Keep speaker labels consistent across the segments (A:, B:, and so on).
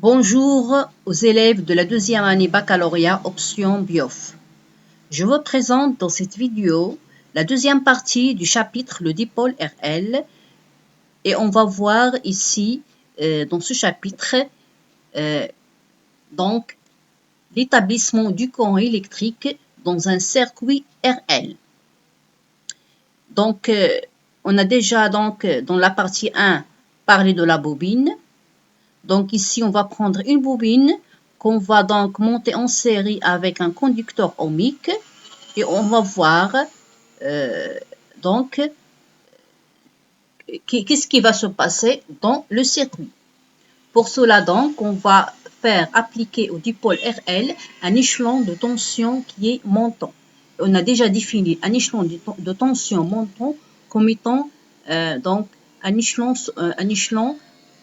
A: Bonjour aux élèves de la deuxième année baccalauréat option BIOF. Je vous présente dans cette vidéo la deuxième partie du chapitre le dipôle RL et on va voir ici dans ce chapitre donc l'établissement du courant électrique dans un circuit RL. Donc on a déjà dans la partie 1 parlé de la bobine. Donc ici, on va prendre une bobine qu'on va donc monter en série avec un conducteur ohmique et on va voir donc qu'est-ce qui va se passer dans le circuit. Pour cela donc, on va faire appliquer au dipôle RL un échelon de tension qui est montant. On a déjà défini un échelon de tension montant comme étant donc un échelon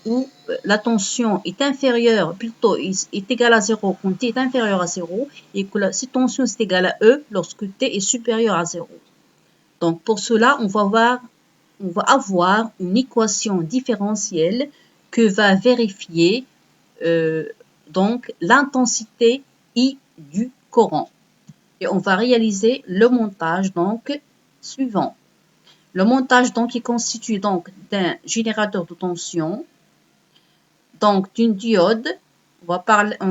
A: où la tension est inférieure, plutôt est égale à 0 quand T est inférieur à 0 et que cette tension est égale à E lorsque T est supérieur à 0. Donc pour cela, on va avoir une équation différentielle que va vérifier donc l'intensité I du courant. Et on va réaliser le montage donc suivant. Le montage donc est constitué donc d'un générateur de tension, donc d'une diode. On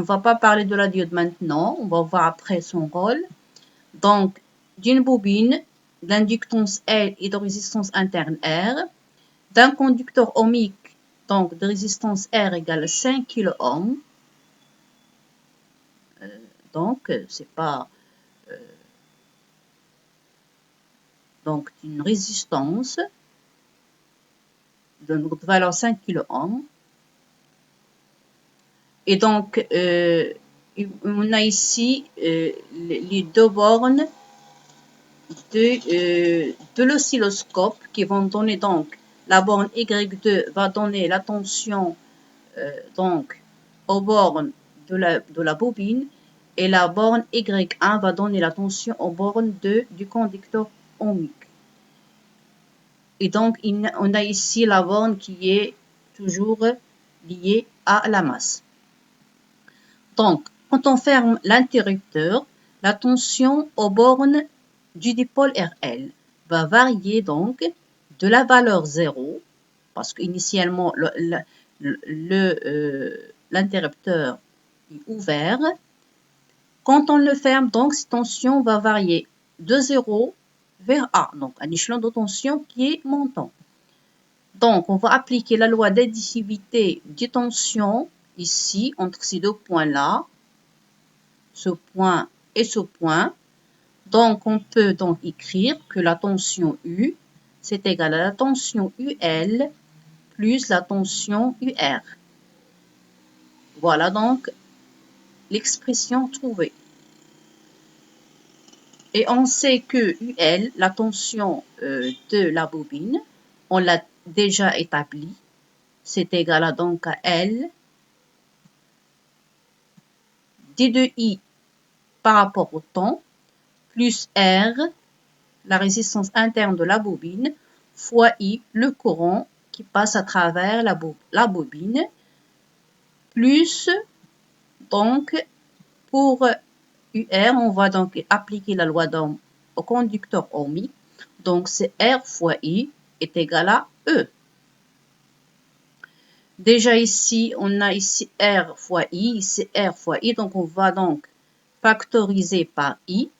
A: va pas parler de la diode maintenant, on va voir après son rôle. Donc d'une bobine, d'inductance L et de résistance interne R, d'un conducteur ohmique, donc de résistance R égale 5 kΩ. Donc c'est pas donc une résistance de valeur 5 kΩ. Et donc, on a ici les deux bornes de l'oscilloscope qui vont donner donc, la borne Y2 va donner la tension donc aux bornes de la bobine et la borne Y1 va donner la tension aux bornes du conducteur ohmique. Et donc, on a ici la borne qui est toujours liée à la masse. Donc, quand on ferme l'interrupteur, la tension aux bornes du dipôle RL va varier donc de la valeur 0, parce qu'initialement l'interrupteur est ouvert. Quand on le ferme, donc cette tension va varier de 0 vers A, donc un échelon de tension qui est montant. Donc, on va appliquer la loi d'additivité des tensions ici, entre ces deux points-là, ce point et ce point. Donc, on peut donc écrire que la tension U, c'est égal à la tension UL plus la tension UR. Voilà donc l'expression trouvée. Et on sait que UL, la tension de la bobine, on l'a déjà établi, c'est égal à donc à L D2I par rapport au temps, plus R, la résistance interne de la bobine, fois I, le courant qui passe à travers la bobine, plus, donc, pour UR, on va donc appliquer la loi d'Ohm au conducteur ohmique. Donc, c'est R fois I est égal à E. Déjà ici, on a ici R fois I, ici R fois I. Donc, on va donc factoriser par I.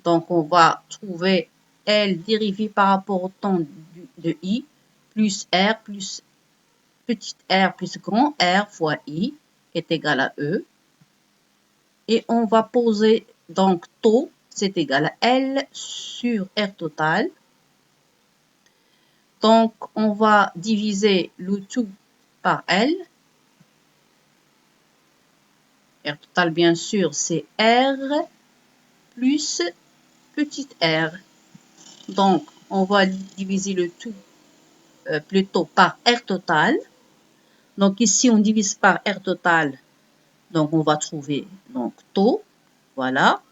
A: Donc, on va trouver L dérivé par rapport au temps de I, plus R, plus petit r, plus grand R fois I est égal à E. Et on va poser donc taux, c'est égal à L sur R total. Donc, on va diviser le tout par L. R total, bien sûr, c'est R plus petit r. Donc, on va diviser le tout plutôt par R total. Donc, ici, on divise par R total. Donc, on va trouver donc taux. Voilà.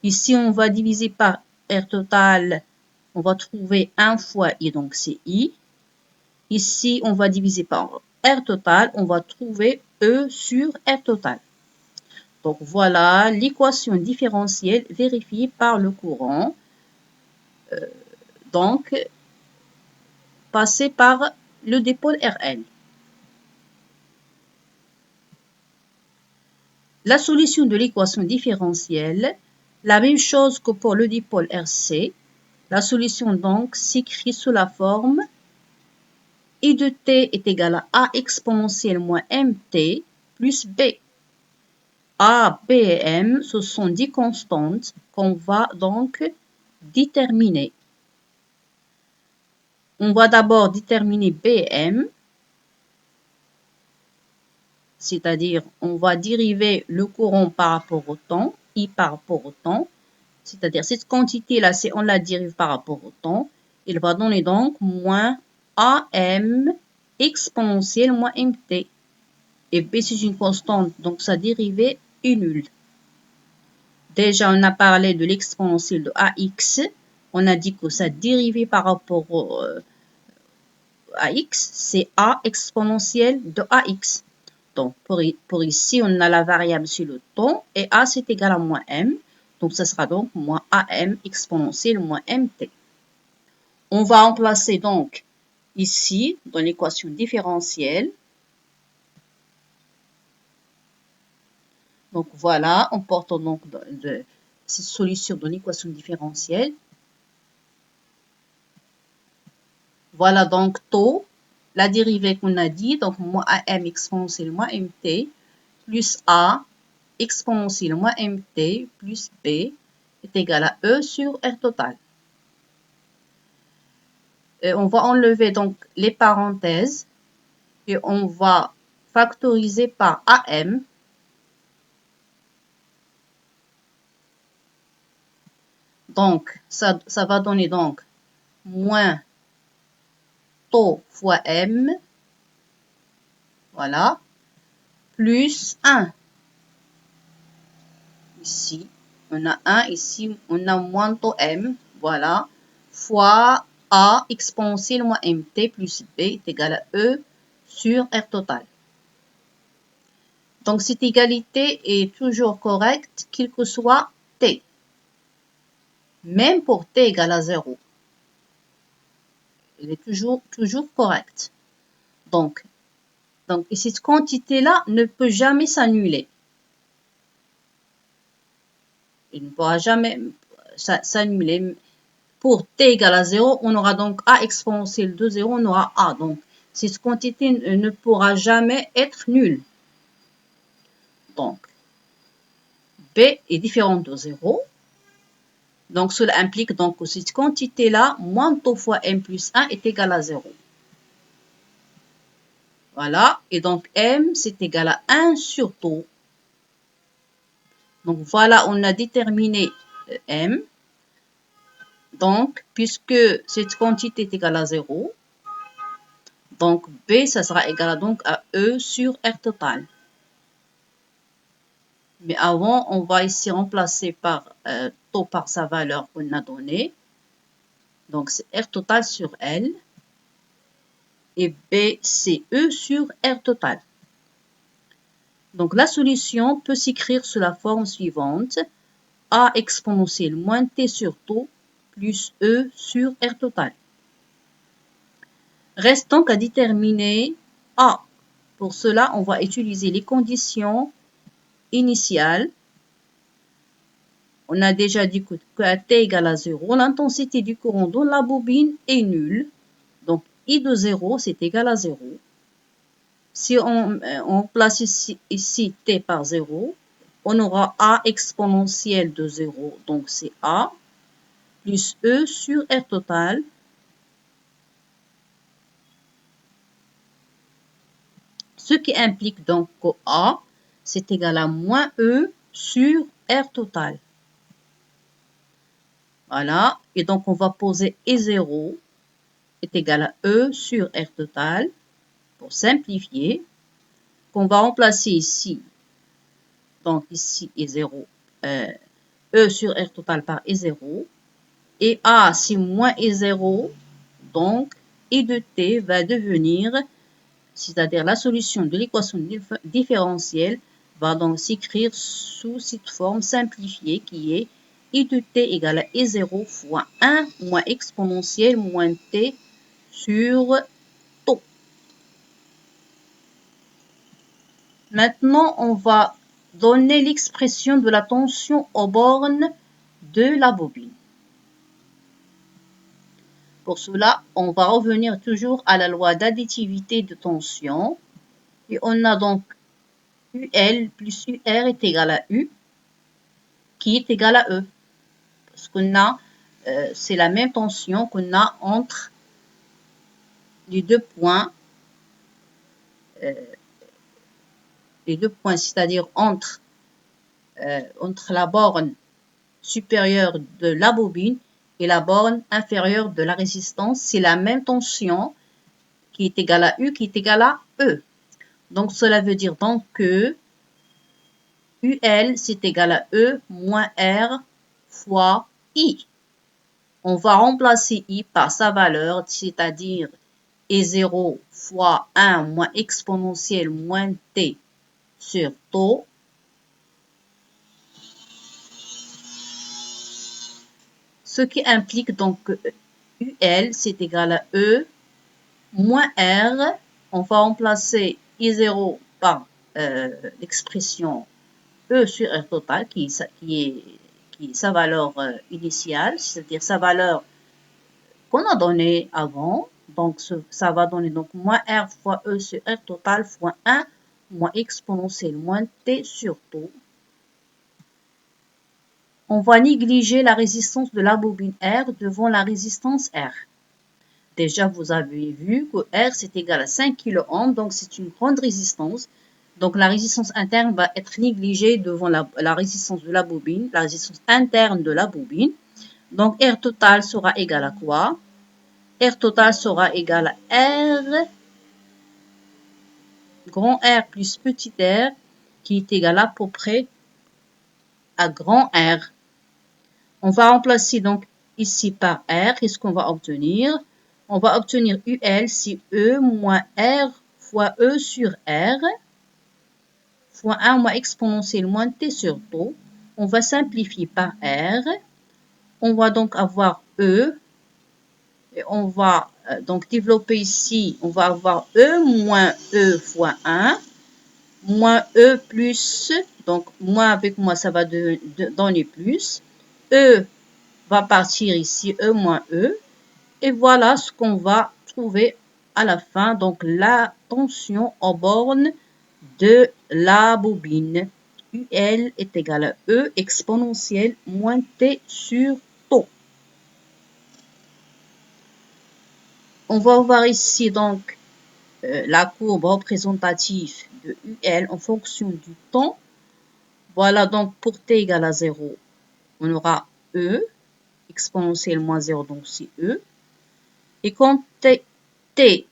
A: Ici, on va diviser par R total. On va trouver 1 fois I, donc c'est I. Ici, on va diviser par R total, on va trouver E sur R total. Donc voilà l'équation différentielle vérifiée par le courant. Donc, passée par le dipôle RL. La solution de l'équation différentielle, la même chose que pour le dipôle RC. La solution donc s'écrit sous la forme I de t est égal à A exponentielle moins mt plus B. A, B et M, ce sont des constantes qu'on va donc déterminer. On va d'abord déterminer B et M, c'est-à-dire on va dériver le courant par rapport au temps, I par rapport au temps, c'est-à-dire cette quantité-là, si on la dérive par rapport au temps, il va donner donc moins AM exponentielle moins MT. Et B, c'est une constante, donc sa dérivée est nulle. Déjà, on a parlé de l'exponentielle de AX. On a dit que sa dérivée par rapport à X, c'est A exponentielle de AX. Donc, pour ici, on a la variable sur le temps et A, c'est égal à moins M. Donc, ça sera donc moins AM exponentielle moins MT. On va remplacer donc ici, dans l'équation différentielle. Donc, voilà, en portant donc cette solution de l'équation différentielle. Voilà donc taux, la dérivée qu'on a dit, donc moins AM exponentielle moins MT, plus A exponentielle moins MT plus B est égal à E sur R total. Et on va enlever donc les parenthèses et on va factoriser par AM. Donc, ça va donner donc moins taux fois M, voilà, plus 1. Ici, on a 1, ici, on a moins taux M, voilà, fois A exponentielle moins MT plus B est égal à E sur R total. Donc, cette égalité est toujours correcte, quel que soit T. Même pour T égale à 0. Elle est toujours correcte. Donc cette quantité-là ne peut jamais s'annuler. Il ne pourra jamais s'annuler. Pour t égale à 0, on aura donc A exponentielle de 0, on aura A. Donc, cette quantité ne pourra jamais être nulle. Donc, B est différente de 0. Donc, cela implique donc que cette quantité-là, moins taux fois M plus 1 est égal à 0. Voilà. Et donc, M, c'est égal à 1 sur taux. Donc, voilà, on a déterminé M. Donc, puisque cette quantité est égale à 0, donc B, ça sera égal donc à E sur R total. Mais avant, on va ici remplacer par taux par sa valeur qu'on a donnée. Donc, c'est R total sur L. Et B, c'est E sur R total. Donc, la solution peut s'écrire sous la forme suivante. A exponentielle moins T sur taux plus E sur R total. Reste donc à déterminer A. Pour cela, on va utiliser les conditions initiales. On a déjà dit qu'à T égale à 0, l'intensité du courant dans la bobine est nulle. Donc, I de 0, c'est égal à 0. Si on place ici T par 0, on aura A exponentielle de 0, donc c'est A, plus E sur R total. Ce qui implique donc que A, c'est égal à moins E sur R total. Voilà, et donc on va poser E0 est égal à E sur R total, pour simplifier, qu'on va remplacer ici. Donc ici E0, E sur R total par E0, et A c'est moins E0, donc I de T va devenir c'est-à-dire la solution de l'équation différentielle, va donc s'écrire sous cette forme simplifiée qui est I de t égale à E0 fois 1 moins exponentielle moins t sur taux. Maintenant, on va donner l'expression de la tension aux bornes de la bobine. Pour cela, on va revenir toujours à la loi d'additivité de tension. Et on a donc UL plus UR est égal à U, qui est égal à E. Parce qu'on a, c'est la même tension qu'on a entre les deux points, c'est-à-dire entre la borne supérieure de la bobine et la borne inférieure de la résistance. C'est la même tension qui est égale à U, qui est égale à E. Donc, cela veut dire donc que UL, c'est égal à E moins R fois I. On va remplacer I par sa valeur, c'est-à-dire E0 fois 1 moins exponentielle moins T sur taux. Ce qui implique donc que UL, c'est égal à E moins R. On va remplacer I0 par l'expression E sur R total, qui est sa valeur initiale, c'est-à-dire sa valeur qu'on a donnée avant. Donc, ça va donner donc moins R fois E sur R total fois 1 moins exponentielle moins T sur taux. On va négliger la résistance de la bobine R devant la résistance R. Déjà, vous avez vu que R, c'est égal à 5 kΩ, donc c'est une grande résistance. Donc, la résistance interne va être négligée devant la résistance de la bobine, la résistance interne de la bobine. Donc, R total sera égal à quoi? R total sera égal à R, grand R plus petit r, qui est égal à peu près à grand R. On va remplacer donc ici par R. Qu'est-ce qu'on va obtenir? On va obtenir UL, c'est E moins R fois E sur R, fois 1 moins exponentielle moins T sur taux. On va simplifier par R. On va donc avoir E. Et on va donc développer ici, on va avoir E moins E fois 1, moins E plus, donc moins avec moi, ça va donner plus. E va partir ici, E moins E. Et voilà ce qu'on va trouver à la fin, donc la tension aux bornes de la bobine. UL est égal à E exponentielle moins T sur taux. On va voir ici donc la courbe représentative de UL en fonction du temps. Voilà donc pour T égale à 0, on aura E exponentielle moins 0, donc c'est E. Et quand T,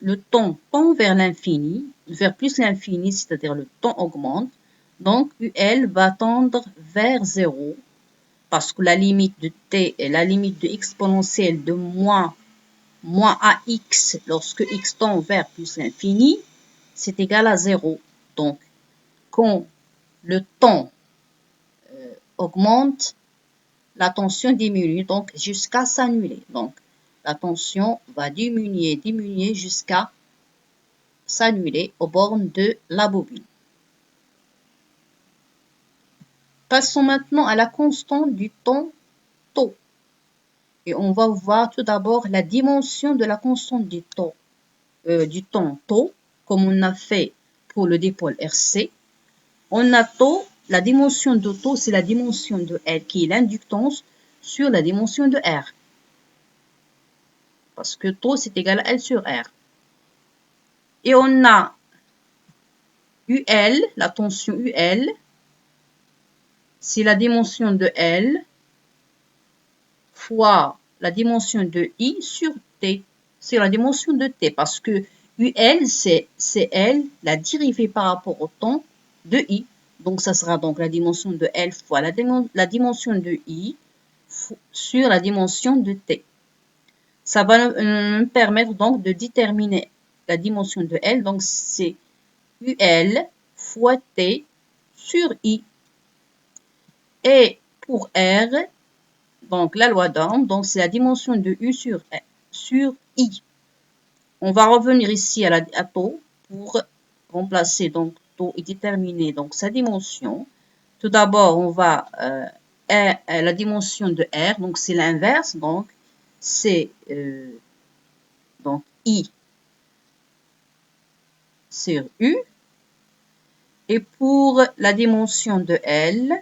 A: le temps tend vers l'infini, vers plus l'infini, c'est-à-dire le temps augmente, donc UL va tendre vers 0 parce que la limite de T est la limite de exponentielle de moins AX lorsque X tend vers plus l'infini, c'est égal à 0. Donc, quand le temps augmente, la tension diminue donc jusqu'à s'annuler. Donc, la tension va diminuer jusqu'à s'annuler aux bornes de la bobine. Passons maintenant à la constante du temps tau. Et on va voir tout d'abord la dimension de la constante du temps tau, comme on a fait pour le dipôle RC. On a tau, la dimension de tau, c'est la dimension de L, qui est l'inductance sur la dimension de R. Parce que tau, c'est égal à L sur R. Et on a UL, la tension UL, c'est la dimension de L fois la dimension de I sur T. C'est la dimension de T parce que UL, c'est L, la dérivée par rapport au temps de I. Donc, ça sera donc la dimension de L fois la dimension de I sur la dimension de T. Ça va nous permettre donc de déterminer la dimension de L, donc c'est UL fois T sur I. Et pour R, donc la loi d'Ohm, donc c'est la dimension de U sur I. On va revenir ici à taux pour remplacer donc taux et déterminer donc sa dimension. Tout d'abord, on va la dimension de R, donc c'est l'inverse, donc c'est donc I sur U. Et pour la dimension de L,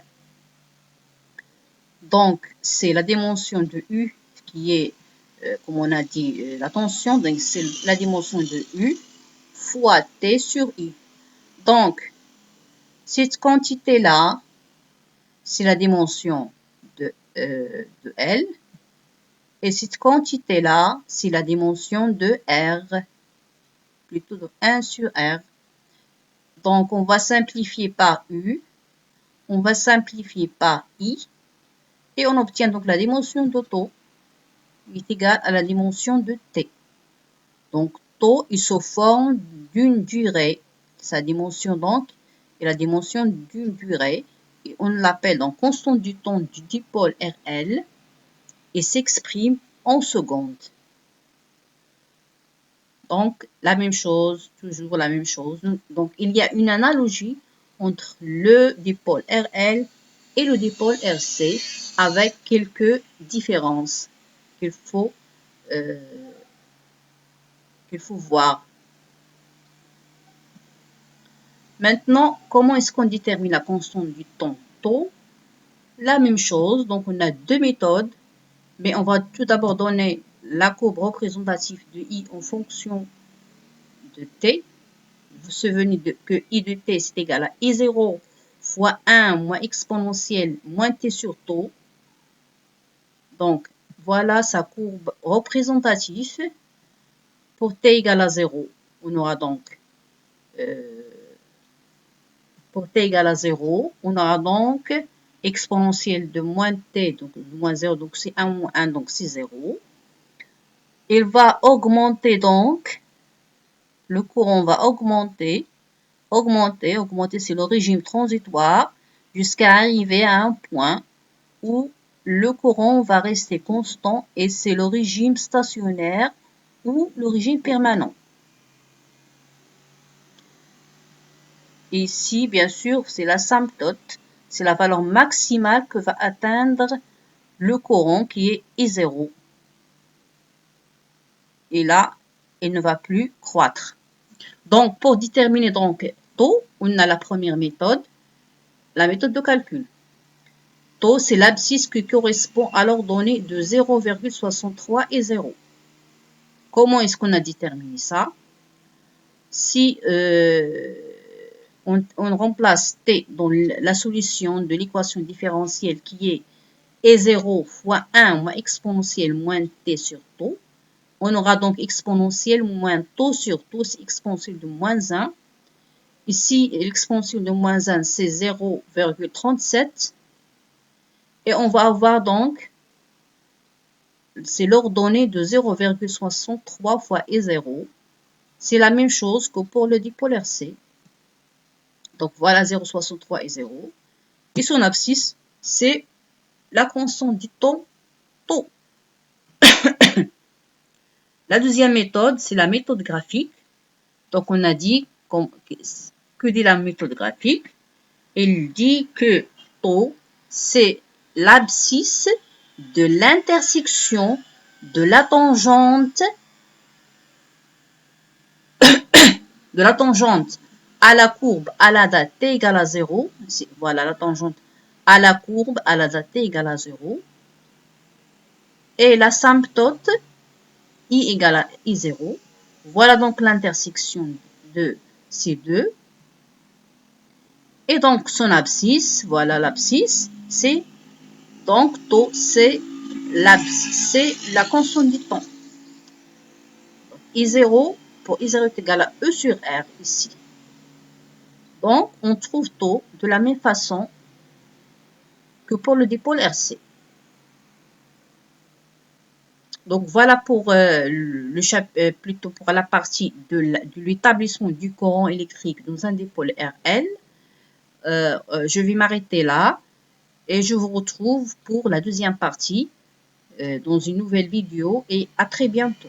A: donc c'est la dimension de U qui est, comme on a dit, la tension, donc c'est la dimension de U fois T sur I. Donc, cette quantité-là, c'est la dimension de L. Et cette quantité-là, c'est la dimension de R, plutôt de 1 sur R. Donc, on va simplifier par U, on va simplifier par I, et on obtient donc la dimension de taux est égale à la dimension de T. Donc, taux, il se forme d'une durée, sa dimension donc est la dimension d'une durée, et on l'appelle donc constante du temps du dipôle RL, et s'exprime en secondes. Donc, la même chose, toujours la même chose. Donc, il y a une analogie entre le dipôle RL et le dipôle RC avec quelques différences qu'il faut voir. Maintenant, comment est-ce qu'on détermine la constante du temps taux? La même chose, donc on a deux méthodes, mais on va tout d'abord donner la courbe représentative de I en fonction de T. Vous vous souvenez que I de T c'est égal à I0 fois 1 moins exponentielle moins T sur taux. Donc, voilà sa courbe représentative. Pour T égale à 0, on aura donc pour T égale à 0, on aura donc exponentielle de moins T, donc moins 0, donc c'est 1 moins 1, donc c'est 0. Il va augmenter donc, le courant va augmenter, c'est le régime transitoire, jusqu'à arriver à un point où le courant va rester constant et c'est le régime stationnaire ou le régime permanent. Et ici, bien sûr, c'est l'asymptote, c'est la valeur maximale que va atteindre le courant qui est I0. Et là, il ne va plus croître. Donc, pour déterminer donc taux, on a la première méthode, la méthode de calcul. Taux, c'est l'abscisse qui correspond à l'ordonnée de 0,63 et 0. Comment est-ce qu'on a déterminé ça? Si on remplace T dans la solution de l'équation différentielle qui est E0 fois 1 moins exponentielle moins T sur taux, on aura donc exponentielle moins taux sur taux, c'est exponentielle de moins 1. Ici, l'exponentielle de moins 1, c'est 0,37. Et on va avoir donc, c'est l'ordonnée de 0,63 fois E0. C'est la même chose que pour le dipôle RC. Donc voilà 0,63 et 0. Et son abscisse, c'est la constante du temps taux. La deuxième méthode, c'est la méthode graphique. Donc on a dit, que dit la méthode graphique? Il dit que taux, c'est l'abscisse de l'intersection de la tangente à la courbe à la date t égale à 0. Voilà la tangente à la courbe à la date t égale à 0. Et l'asymptote I égale à I0. Voilà donc l'intersection de ces deux. Et donc son abscisse, voilà l'abscisse, c'est donc taux, c'est la constante du temps. I0, pour I0 est égal à E sur R ici. Donc, on trouve taux de la même façon que pour le dipôle RC. Donc voilà pour plutôt pour la partie de l'établissement du courant électrique dans un dipôle RL. Je vais m'arrêter là et je vous retrouve pour la deuxième partie dans une nouvelle vidéo et à très bientôt.